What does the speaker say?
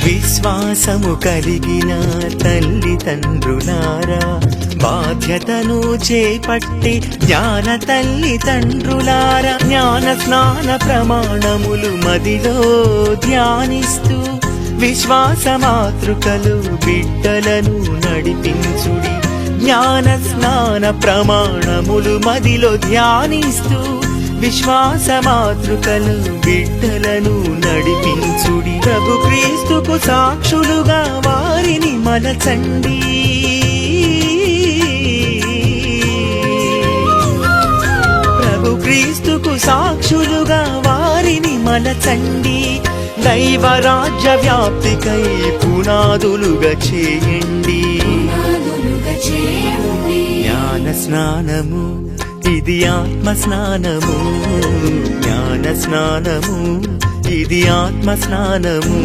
విశ్వాసము కలిగిన తల్లిదండ్రులారా, బాధ్యతను చేపట్టి జ్ఞాన తల్లిదండ్రులారా, జ్ఞాన స్నాన ప్రమాణములు మదిలో ధ్యానిస్తూ విశ్వాస మాతృకలు బిడ్డలను నడిపించుడి. జ్ఞాన స్నాన ప్రమాణములు మదిలో ధ్యానిస్తూ విశ్వాస మాతృకలు బిడ్డలను నడిపించుడి. ప్రభు క్రీస్తుకు సాక్షులుగా వారిని మలచండి. ప్రభు క్రీస్తుకు సాక్షులుగా వారిని మలచండి. దైవ రాజ్య వ్యాప్తికై పునాదులుగా చేయండి. జ్ఞాన స్నానము ఇది ఆత్మ స్నానము, జ్ఞాన స్నానము ఇది ఆత్మ స్నానము.